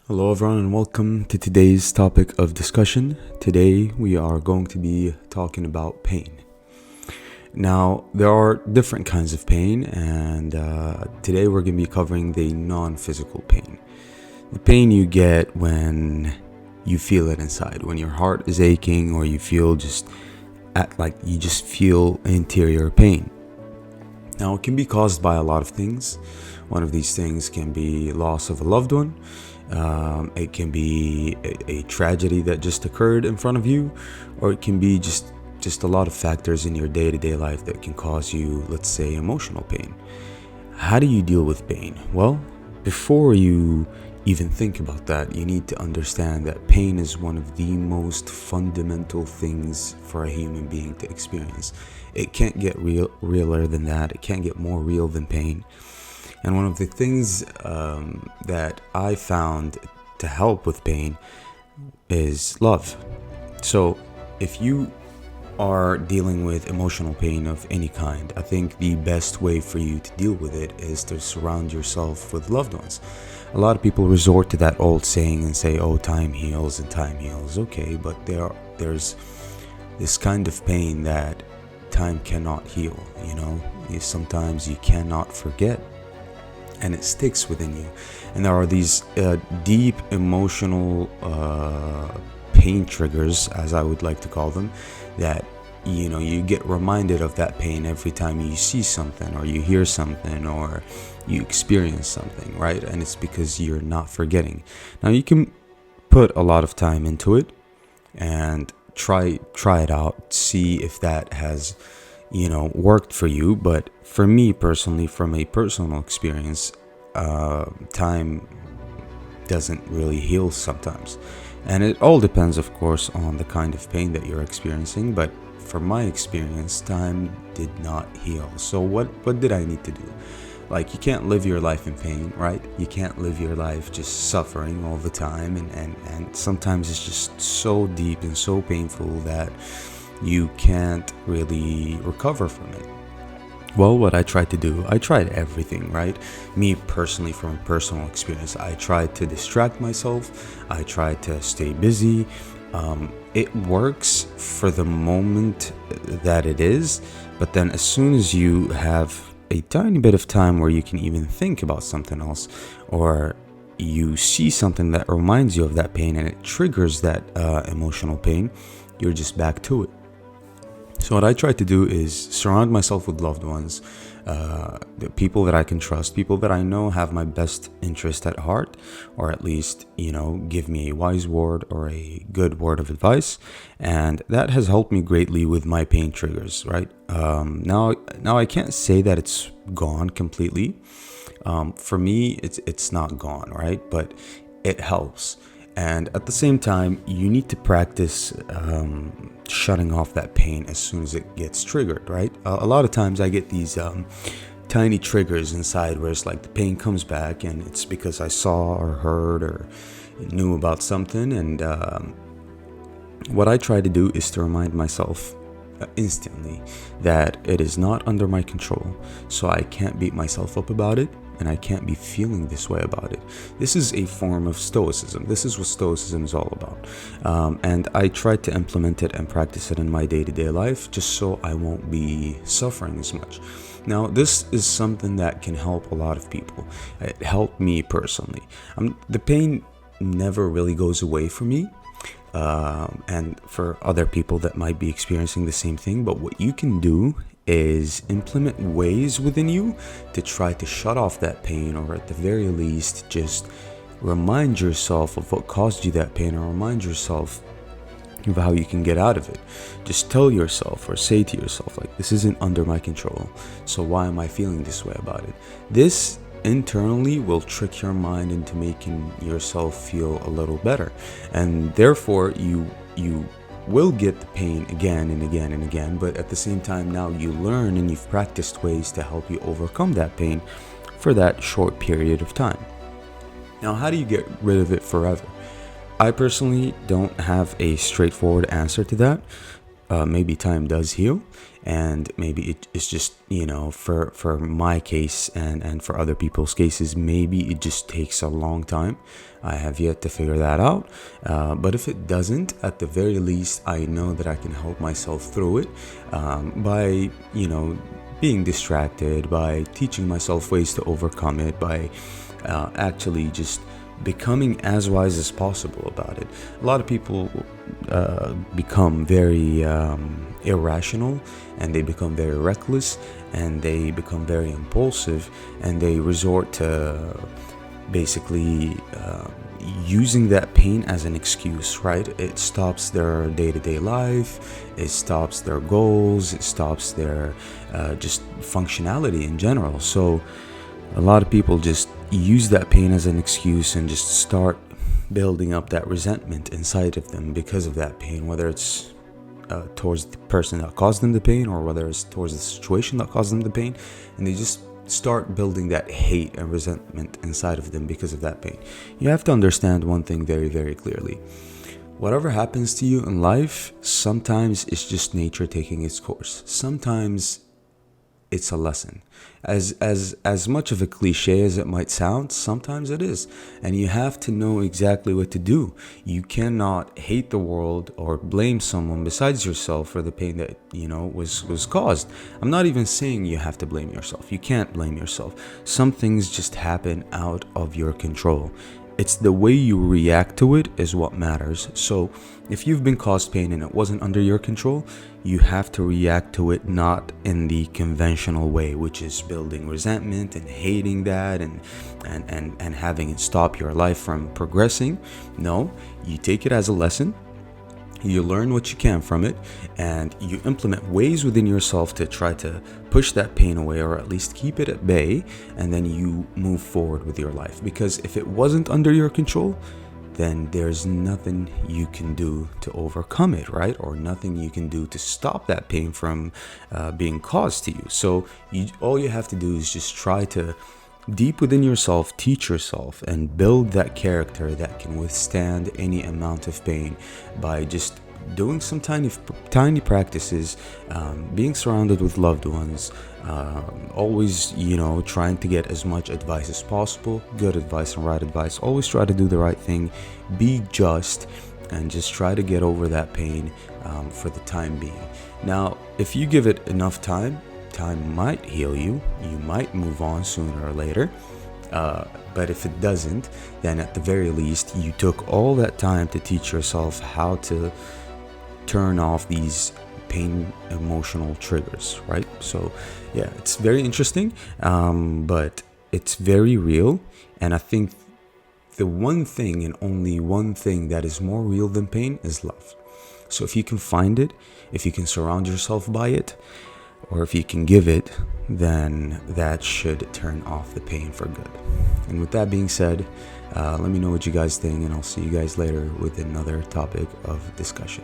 Hello, everyone, and welcome to today's topic of discussion. Today, we are going to be talking about pain. Now, there are different kinds of pain, and today we're going to be covering the non physical pain. The pain you get when you feel it inside, when your heart is aching, or you feel you just feel interior pain. Now, it can be caused by a lot of things. One of these things can be loss of a loved one. It can be a tragedy that just occurred in front of you, or it can be just a lot of factors in your day-to-day life that can cause you, let's say, emotional pain. How do you deal with pain? Well, before you even think about that, you need to understand that pain is one of the most fundamental things for a human being to experience. It can't get realer than that. It can't get more real than pain. And one of the things that I found to help with pain is love. So if you are dealing with emotional pain of any kind, I think the best way for you to deal with it is to surround yourself with loved ones. A lot of people resort to that old saying and say, oh, time heals and time heals. Okay, but there's this kind of pain that time cannot heal, sometimes you cannot forget. And it sticks within you. And there are these deep emotional pain triggers, as I would like to call them, that you get reminded of that pain every time you see something or you hear something or you experience something, right? And it's because you're not forgetting. Now, you can put a lot of time into it and try it out, see if that has worked for you. But for me personally, from a personal experience, time doesn't really heal sometimes. And it all depends, of course, on the kind of pain that you're experiencing. But from my experience, time did not heal. So what did I need to do? Like, you can't live your life in pain, right? You can't live your life just suffering all the time. And sometimes it's just so deep and so painful that you can't really recover from it. Well, what I tried to do, I tried everything, right? Me personally, from personal experience, I tried to distract myself. I tried to stay busy. It works for the moment that it is, but then as soon as you have a tiny bit of time where you can even think about something else, or you see something that reminds you of that pain and it triggers that emotional pain, you're just back to it. So what I try to do is surround myself with loved ones, the people that I can trust, people that I know have my best interest at heart, or at least, give me a wise word or a good word of advice. And that has helped me greatly with my pain triggers, right? Now I can't say that it's gone completely. For me, it's not gone, right? But it helps. And at the same time, you need to practice shutting off that pain as soon as it gets triggered, right? A lot of times I get these tiny triggers inside where it's like the pain comes back and it's because I saw or heard or knew about something. And what I try to do is to remind myself instantly that it is not under my control. So I can't beat myself up about it. And I can't be feeling this way about it. This is a form of stoicism. This is what stoicism is all about. And I try to implement it and practice it in my day-to-day life just so I won't be suffering as much. Now, this is something that can help a lot of people. It helped me personally. The pain never really goes away for me. And for other people that might be experiencing the same thing. But what you can do is implement ways within you to try to shut off that pain, or at the very least just remind yourself of what caused you that pain, or remind yourself of how you can get out of it. Just tell yourself or say to yourself, like, this isn't under my control, so why am I feeling this way about it? This internally will trick your mind into making yourself feel a little better, and therefore you will get the pain again and again and again. But at the same time, now you learn and you've practiced ways to help you overcome that pain for that short period of time. Now, how do you get rid of it forever? I personally don't have a straightforward answer to that. maybe time does heal, and maybe it's just, for my case and for other people's cases, maybe it just takes a long time. I have yet to figure that out, but if it doesn't, at the very least I know that I can help myself through it, by being distracted, by teaching myself ways to overcome it, by actually just becoming as wise as possible about it. A lot of people become very irrational, and they become very reckless, and they become very impulsive, and they resort to basically using that pain as an excuse, right? It stops their day-to-day life, it stops their goals, it stops their just functionality in general. So a lot of people just use that pain as an excuse and just start building up that resentment inside of them because of that pain, whether it's towards the person that caused them the pain, or whether it's towards the situation that caused them the pain, and they just start building that hate and resentment inside of them because of that pain. You have to understand one thing very, very clearly. Whatever happens to you in life, sometimes it's just nature taking its course. Sometimes it's a lesson. As much of a cliche as it might sound, sometimes it is. And you have to know exactly what to do. You cannot hate the world or blame someone besides yourself for the pain that, was caused. I'm not even saying you have to blame yourself. You can't blame yourself. Some things just happen out of your control. It's the way you react to it is what matters. So if you've been caused pain and it wasn't under your control, you have to react to it not in the conventional way, which is building resentment and hating that and having it stop your life from progressing. No, you take it as a lesson. You learn what you can from it, and you implement ways within yourself to try to push that pain away, or at least keep it at bay, and then you move forward with your life. Because if it wasn't under your control, then there's nothing you can do to overcome it, right? Or nothing you can do to stop that pain from being caused to you. So all you have to do is just try to deep within yourself, teach yourself, and build that character that can withstand any amount of pain by just doing some tiny practices, being surrounded with loved ones, always, trying to get as much advice as possible, good advice and right advice. Always try to do the right thing, be just, and just try to get over that pain for the time being. Now, if you give it enough time might heal you. You might move on sooner or later. But if it doesn't, then at the very least, you took all that time to teach yourself how to turn off these pain emotional triggers, right? So yeah, it's very interesting, but it's very real. And I think the one thing and only one thing that is more real than pain is love. So if you can find it, if you can surround yourself by it, or if you can give it, then that should turn off the pain for good. And with that being said, let me know what you guys think, and I'll see you guys later with another topic of discussion.